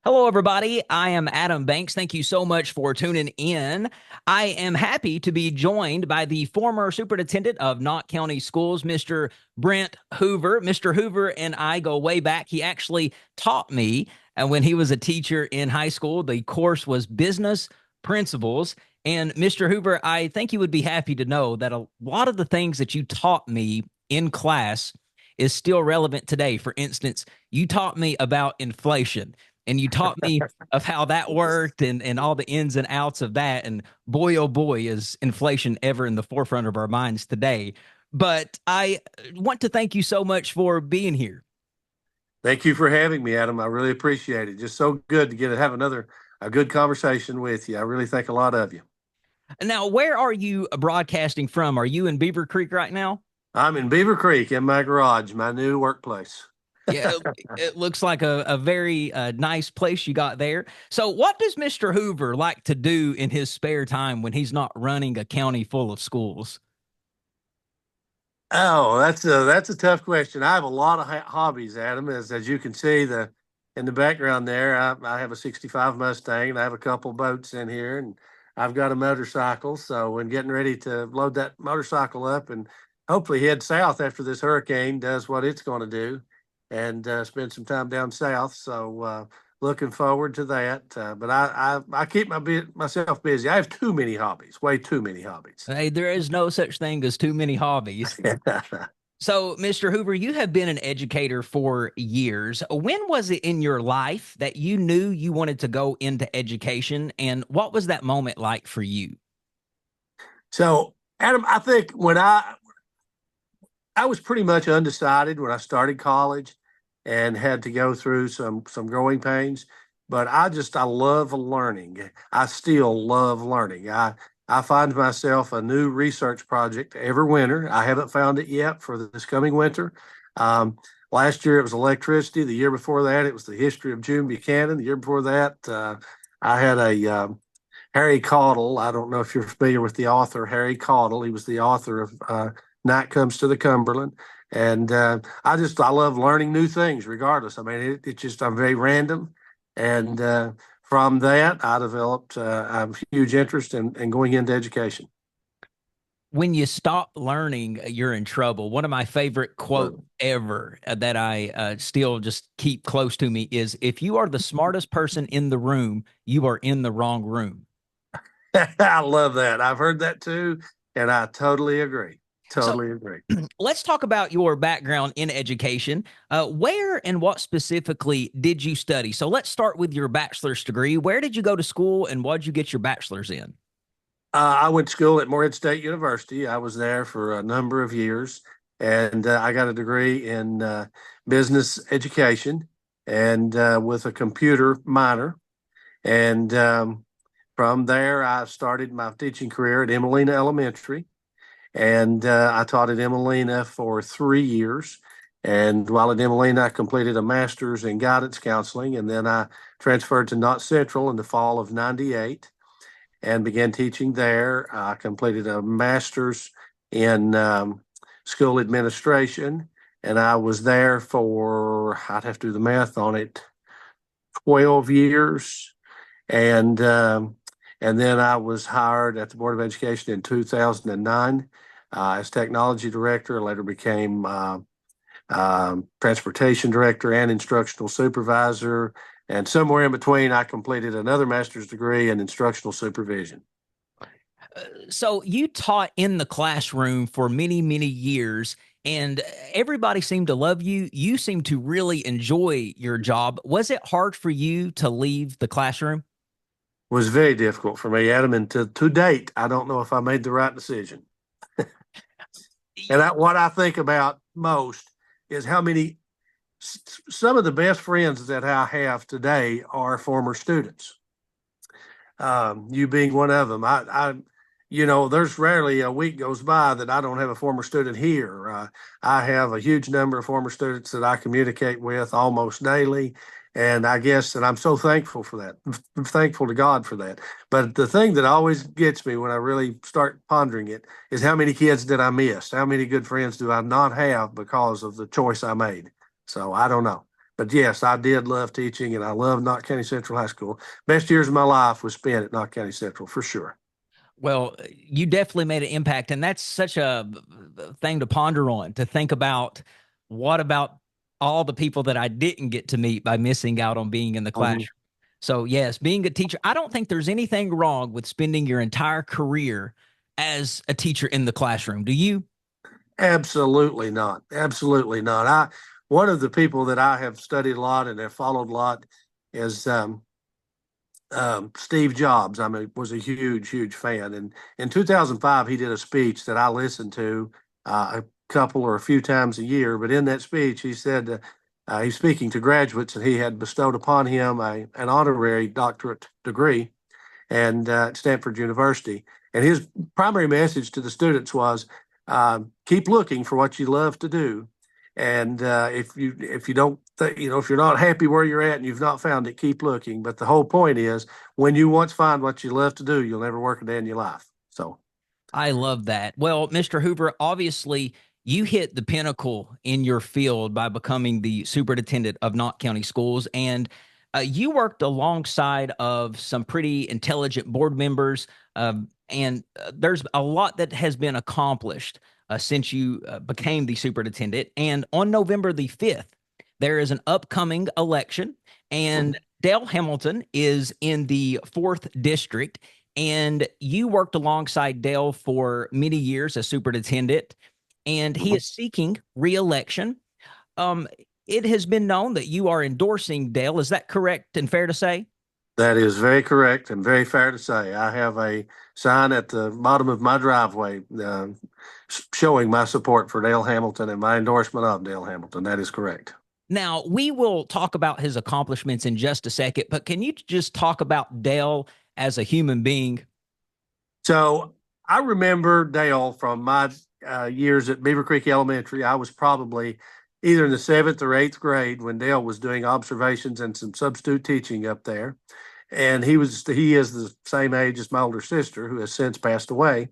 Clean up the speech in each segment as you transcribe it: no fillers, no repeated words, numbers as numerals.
Hello, everybody. I am Adam Banks. Thank you so much for tuning in. I am happy to be joined by the former superintendent of Knott County Schools, Mr. Brent Hoover. Mr. Hoover and I go way back. He actually taught me when he was a teacher in high school. The course was Business Principles. And Mr. Hoover, I think you would be happy to know that a lot of the things that you taught me in class is still relevant today. For instance, you taught me about inflation and you taught me of how that worked and all the ins and outs of that. And boy, oh boy, is inflation ever in the forefront of our minds today. But I want to thank you so much for being here. Thank you for having me, Adam. I really appreciate it. Just so good to get to have a good conversation with you. I really think a lot of you. Now, where are you broadcasting from? Are you in Beaver Creek right now? I'm in Beaver Creek in my garage, my new workplace. Yeah, it looks like a very nice place you got there. So, what does Mr. Hoover like to do in his spare time when he's not running a county full of schools? Oh, that's a tough question. I have a lot of hobbies, Adam. As you can see in the background there, I have a '65 Mustang and I have a couple boats in here, and I've got a motorcycle. So when getting ready to load that motorcycle up and hopefully head south after this hurricane does what it's going to do, and spend some time down south. So looking forward to that. But I keep myself busy. I have too many hobbies, way too many hobbies. Hey, there is no such thing as too many hobbies. So, Mr. Hoover, you have been an educator for years. When was it in your life that you knew you wanted to go into education, and what was that moment like for you? So, Adam, I think when I was pretty much undecided when I started college and had to go through some growing pains, but I love learning. I still love learning. I find myself a new research project every winter. I haven't found it yet for this coming winter. Um, Last year it was electricity. The year before that it was the history of June Buchanan. The year before that I had a Harry Caudle. I don't know if you're familiar with the author Harry Caudle. He was the author of Night Comes to the Cumberland. And I love learning new things regardless. I mean, it's just, I'm very random. And from that, I developed a huge interest in going into education. When you stop learning, you're in trouble. One of my favorite quotes ever that I still just keep close to me is if you are the smartest person in the room, you are in the wrong room. I love that. I've heard that too. And I totally agree. So Totally agree. let's talk about your background in education. Where and what specifically did you study? So let's start with your bachelor's degree. Where did you go to school and what did you get your bachelor's in? I went to school at Morehead State University. I was there for a number of years, and I got a degree in business education and with a computer minor. And from there, I started my teaching career at Emelina Elementary, and I taught at Emelina for 3 years. And while at Emelina, I completed a master's in guidance counseling, and then I transferred to Knott Central in the fall of '98 and began teaching there. I completed a master's in school administration, and I was there for, I'd have to do the math on it, 12 years. And then I was hired at the Board of Education in 2009 as technology director. I later became transportation director and instructional supervisor. And somewhere in between, I completed another master's degree in instructional supervision. So you taught in the classroom for many, many years, and everybody seemed to love you. You seemed to really enjoy your job. Was it hard for you to leave the classroom? Was very difficult for me, Adam. And to date, I don't know if I made the right decision. And what I think about most is how many, some of the best friends that I have today are former students. You being one of them. There's rarely a week goes by that I don't have a former student here. I have a huge number of former students that I communicate with almost daily. And I guess that I'm so thankful for that. I'm thankful to God for that. But the thing that always gets me when I really start pondering it is how many kids did I miss? How many good friends do I not have because of the choice I made? So I don't know. but yes, I did love teaching, and I love Knott County Central High School. Best years of my life was spent at Knott County Central for sure. Well, you definitely made an impact, and that's such a thing to ponder on, to think about what about all the people that I didn't get to meet by missing out on being in the Mhm. classroom. So, yes, being a teacher, I don't think there's anything wrong with spending your entire career as a teacher in the classroom. Do you? Absolutely not. Absolutely not. One of the people that I have studied a lot and have followed a lot is Steve Jobs. I mean, was a huge, huge fan. And in 2005, he did a speech that I listened to a couple or a few times a year. But in that speech, he said he's speaking to graduates, and he had bestowed upon him an honorary doctorate degree and at Stanford University. And his primary message to the students was, keep looking for what you love to do. And if you don't if you're not happy where you're at and you've not found it, keep looking. But the whole point is, when you once find what you love to do, you'll never work a day in your life. So I love that. Well, Mr. Hoover, obviously you hit the pinnacle in your field by becoming the superintendent of Knott County Schools, and you worked alongside of some pretty intelligent board members, and there's a lot that has been accomplished since you became the superintendent. And on November the 5th, there is an upcoming election, and Dale Hamilton is in the 4th district, and you worked alongside Dale for many years as superintendent, and he is seeking reelection. Um, it has been known that you are endorsing Dale. Is that correct and fair to say? that is very correct and very fair to say. I have a sign at the bottom of my driveway showing my support for Dale Hamilton and my endorsement of Dale Hamilton. That is correct. Now, we will talk about his accomplishments in just a second, but can you just talk about Dale as a human being? So I remember Dale from my years at Beaver Creek Elementary. I was probably either in the seventh or eighth grade when Dale was doing observations and some substitute teaching up there. And he is the same age as my older sister, who has since passed away.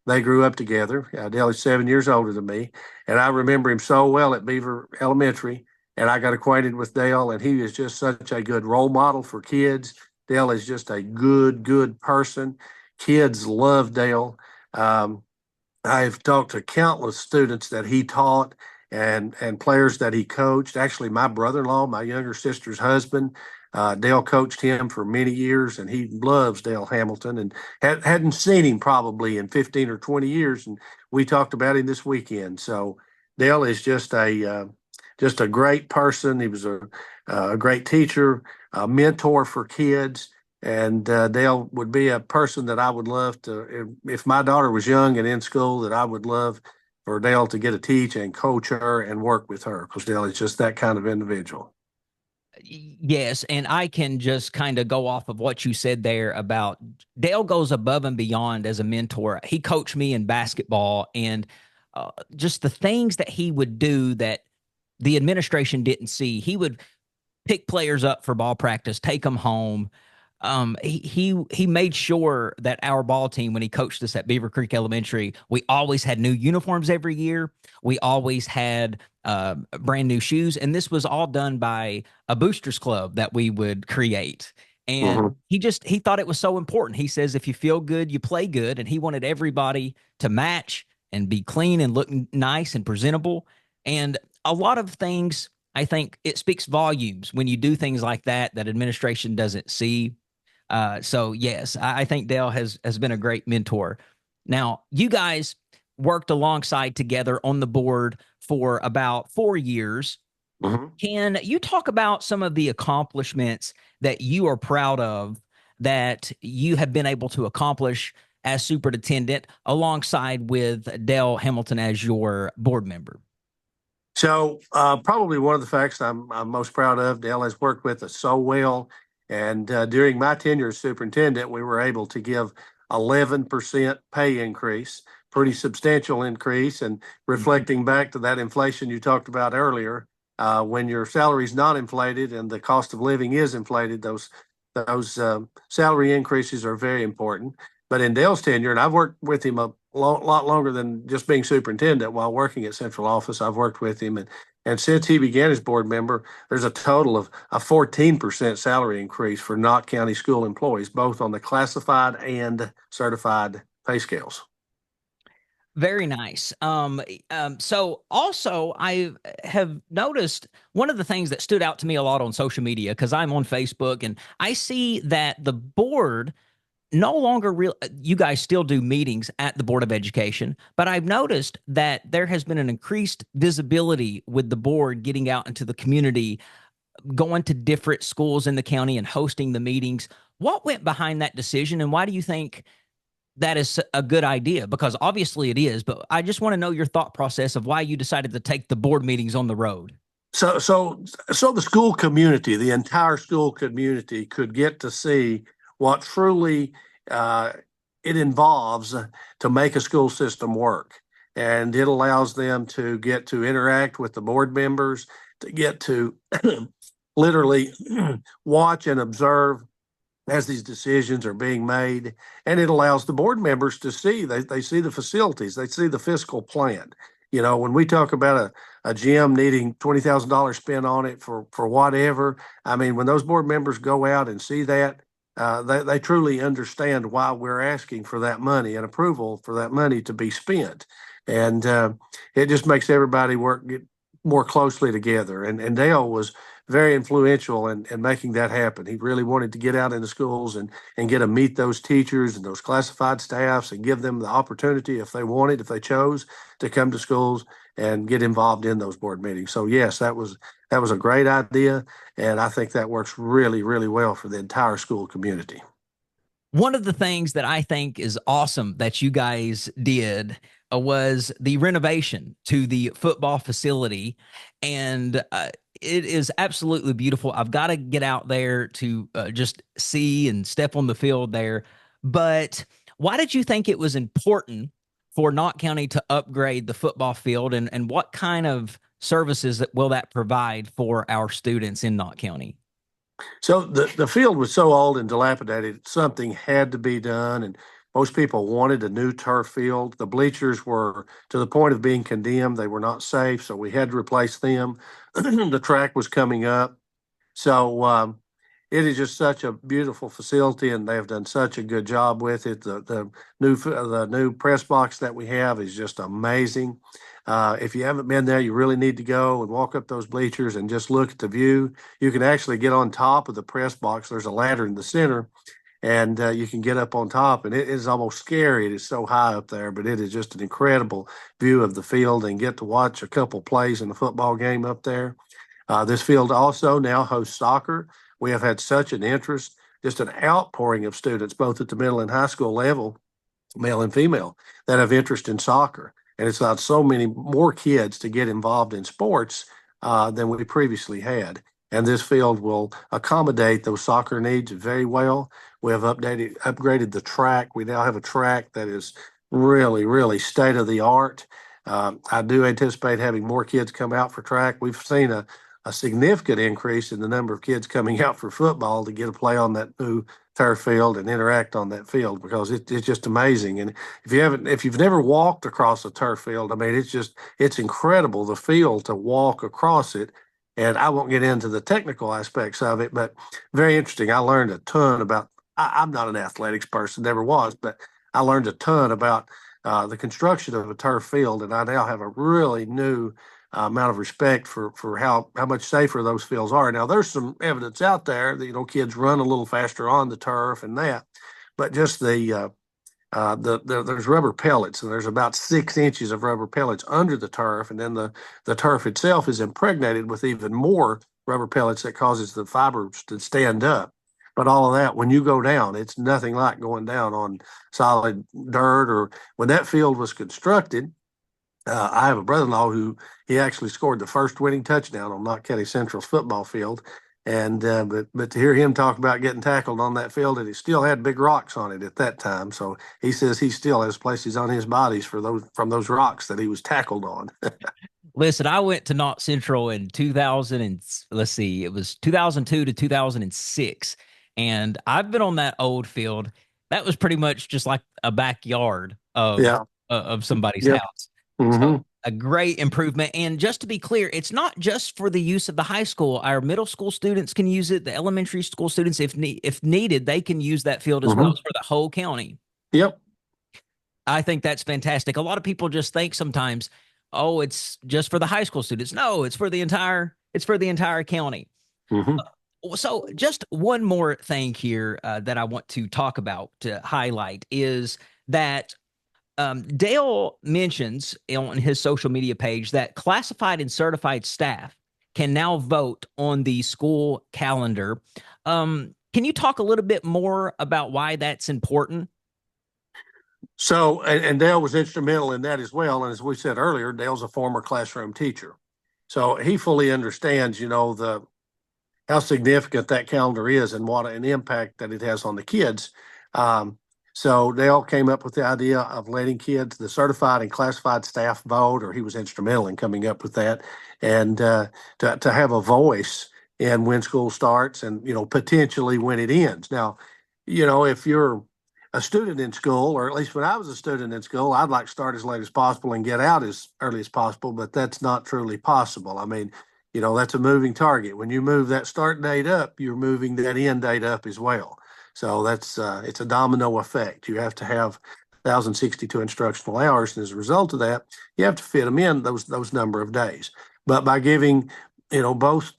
They grew up together. Dale is 7 years older than me, and I remember him so well at Beaver Elementary. And I got acquainted with Dale, and he is just such a good role model for kids. Dale is just a good, good person. Kids love Dale. Um, I've talked to countless students that he taught and players that he coached. Actually, my brother-in-law, my younger sister's husband, Dale coached him for many years, and he loves Dale Hamilton and hadn't seen him probably in 15 or 20 years. And we talked about him this weekend. So Dale is just a great person. He was a great teacher, a mentor for kids. And Dale would be a person that I would love to, if my daughter was young and in school, that I would love for Dale to get to teach and coach her and work with her, because Dale is just that kind of individual. Yes, and I can just kind of go off of what you said there about Dale goes above and beyond as a mentor. He coached me in basketball, and just the things that he would do that the administration didn't see. He would pick players up for ball practice, take them home. He made sure that our ball team, when he coached us at Beaver Creek Elementary, we always had new uniforms every year. We always had brand new shoes, and this was all done by a boosters club that we would create. And Mhm. he thought it was so important. He says, if you feel good, you play good, and he wanted everybody to match and be clean and look nice and presentable. And a lot of things, I think it speaks volumes when you do things like that that administration doesn't see. So yes, I think Dale has been a great mentor. Now, you guys worked alongside together on the board for about 4 years. Mhm. Can you talk about some of the accomplishments that you are proud of that you have been able to accomplish as superintendent alongside with Dale Hamilton as your board member? So probably one of the facts I'm most proud of, Dale has worked with us so well. And during my tenure as superintendent, we were able to give 11% pay increase, pretty substantial increase. And reflecting back to that inflation you talked about earlier, when your salary is not inflated and the cost of living is inflated, those salary increases are very important. But in Dale's tenure, and I've worked with him a lot longer than just being superintendent. While working at central office, I've worked with him, and And since he began as board member, there's a total of a 14% salary increase for Knott County school employees, both on the classified and certified pay scales. Very nice. So also I have noticed one of the things that stood out to me a lot on social media, because I'm on Facebook and I see that the board no longer real you guys still do meetings at the Board of Education, but I've noticed that there has been an increased visibility with the board getting out into the community, going to different schools in the county and hosting the meetings. What went behind that decision, and why do you think that is a good idea? Because obviously it is, but I just want to know your thought process of why you decided to take the board meetings on the road. So the school community, the entire school community, could get to see what truly uh, it involves to make a school system work, and it allows them to get to interact with the board members, to get to literally watch and observe as these decisions are being made. And it allows the board members to see, they see the facilities, they see the fiscal plan. You know, when we talk about a gym needing $20,000 spent on it for whatever, I mean, when those board members go out and see that, they truly understand why we're asking for that money and approval for that money to be spent. And it just makes everybody get more closely together. And Dale was very influential in making that happen. He really wanted to get out into schools and get to meet those teachers and those classified staffs and give them the opportunity, if they wanted, if they chose, to come to schools and get involved in those board meetings. So yes, that was a great idea, and I think that works really, really well for the entire school community. One of the things that I think is awesome that you guys did was the renovation to the football facility. And it is absolutely beautiful. I've got to get out there to just see and step on the field there. But why did you think it was important for Knott County to upgrade the football field? And what kind of services that will that provide for our students in Knott County? So the field was so old and dilapidated, something had to be done, and most people wanted a new turf field. The bleachers were to the point of being condemned; they were not safe, so we had to replace them. The track was coming up, so it is just such a beautiful facility, and they have done such a good job with it. The new press box that we have is just amazing. If you haven't been there, you really need to go and walk up those bleachers and just look at the view. You can actually get on top of the press box. There's a ladder in the center, and you can get up on top, and it is almost scary. It is so high up there, but it is just an incredible view of the field, and get to watch a couple plays in a football game up there. This field also now hosts soccer. We have had such an interest, just an outpouring of students, both at the middle and high school level, male and female, that have interest in soccer. And it's allowed so many more kids to get involved in sports than we previously had. And this field will accommodate those soccer needs very well. We have upgraded the track. We now have a track that is really, really state of the art. I do anticipate having more kids come out for track. We've seen a significant increase in the number of kids coming out for football to get a play on that new turf field and interact on that field, because it's just amazing. And if you've never walked across a turf field, I mean, it's incredible, the feel to walk across it. And I won't get into the technical aspects of it, but very interesting. I learned a ton about. I'm not an athletics person, never was, but I learned a ton about the construction of a turf field, and I now have a really new amount of respect for how much safer those fields are. Now, there's some evidence out there that kids run a little faster on the turf and that, but just there's rubber pellets, and there's about 6 inches of rubber pellets under the turf, and then the turf itself is impregnated with even more rubber pellets that causes the fibers to stand up. But all of that, when you go down, it's nothing like going down on solid dirt. Or when that field was constructed, I have a brother-in-law who he actually scored the first winning touchdown on Knott County Central's football field. And but to hear him talk about getting tackled on that field, and it still had big rocks on it at that time. So he says he still has places on his bodies from those rocks that he was tackled on. Listen, I went to Knott Central in 2000 and let's see, it was 2002 to 2006. And I've been on that old field. That was pretty much just like a backyard of Yeah. somebody's Yep. house. Mm-hmm. So A great improvement. And just to be clear, it's not just for the use of the high school. Our middle school students can use it. The elementary school students, if needed, they can use that field as well as for the whole county. Yep. I think that's fantastic. A lot of people just think sometimes, oh, it's just for the high school students. No, it's for the entire county. Hmm. So just one more thing here that I want to talk about to highlight is that Dale mentions on his social media page that classified and certified staff can now vote on the school calendar. Can you talk a little bit more about why that's important? So, and Dale was instrumental in that as well. And as we said earlier, Dale's a former classroom teacher. So he fully understands, the how significant that calendar is and what an impact that it has on the kids. So they all came up with the idea of letting kids, the certified and classified staff vote, or he was instrumental in coming up with that, and to have a voice in when school starts and potentially when it ends. Now, if you're a student in school, or at least when I was a student in school, I'd like to start as late as possible and get out as early as possible, but that's not truly possible. I mean, that's a moving target. When you move that start date up, you're moving that end date up as well. So that's it's a domino effect. You have to have 1,062 instructional hours, and as a result of that, you have to fit them in those number of days. But by giving both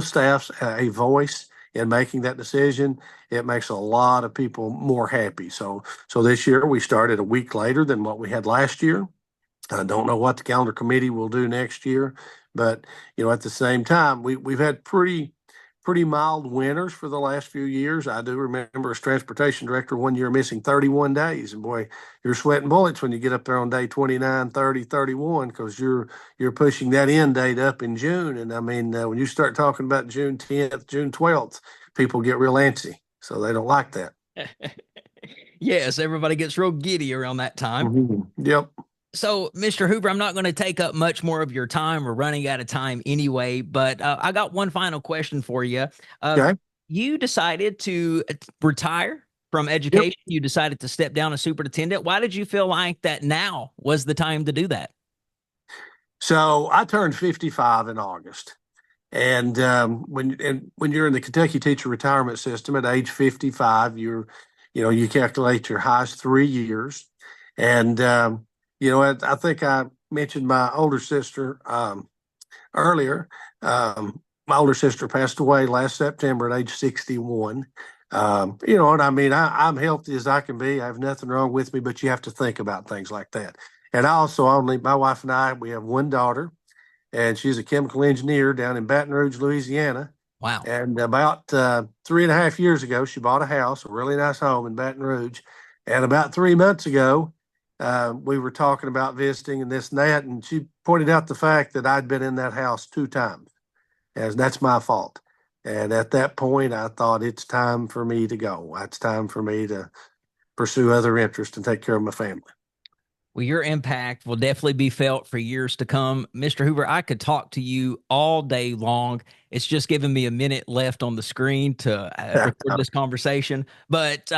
staffs a voice in making that decision, it makes a lot of people more happy. So this year we started a week later than what we had last year. I don't know what the calendar committee will do next year, but at the same time, we've had pretty mild winters for the last few years. I do remember as transportation director one year missing 31 days, and boy, you're sweating bullets when you get up there on day 29, 30, 31 because you're pushing that end date up in June. And I mean, when you start talking about June 10th, June 12th, people get real antsy, so they don't like that. Yes, everybody gets real giddy around that time. Yep. So, Mr. Hoover, I'm not going to take up much more of your time. We're running out of time anyway, but I got one final question for you. Okay. You decided to retire from Yep. education. You decided to step down as superintendent. Why did you feel like that now was the time to do that? So I turned 55 in August. And when you're in the Kentucky teacher retirement system at age 55, you calculate your highest 3 years. And I think I mentioned my older sister earlier. My older sister passed away last September at age 61. And I mean, I'm healthy as I can be. I have nothing wrong with me, but you have to think about things like that. And I also my wife and I, we have one daughter, and she's a chemical engineer down in Baton Rouge, Louisiana. Wow. And about 3.5 years ago, she bought a house, a really nice home in Baton Rouge. And about 3 months ago, we were talking about visiting and this and that, and she pointed out the fact that I'd been in that house 2 times, as that's my fault. And at that point, I thought it's time for me to go. It's time for me to pursue other interests and take care of my family. Well, your impact will definitely be felt for years to come. Mr. Hoover, I could talk to you all day long. It's just giving me a minute left on the screen to record this conversation. But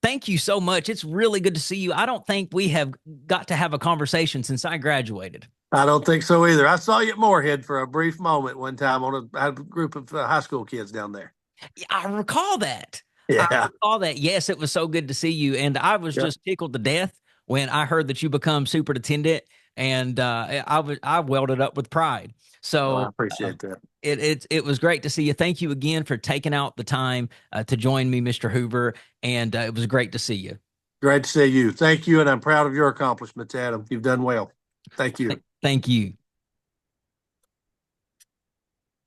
thank you so much. It's really good to see you. I don't think we have got to have a conversation since I graduated. I don't think so either. I saw you at Moorhead for a brief moment one time I had a group of high school kids down there. I recall that. I Yeah. recall that. Yes, it was so good to see you. And I was Yep. just tickled to death when I heard that you become superintendent, and I welded up with pride. Well, I So appreciate that. it was great to see you. Thank you again for taking out the time to join me, Mr. Hoover, and it was great to see you. Great to see you. Thank you. And I'm proud of your accomplishments, Adam. You've done well. Thank you. Thank you.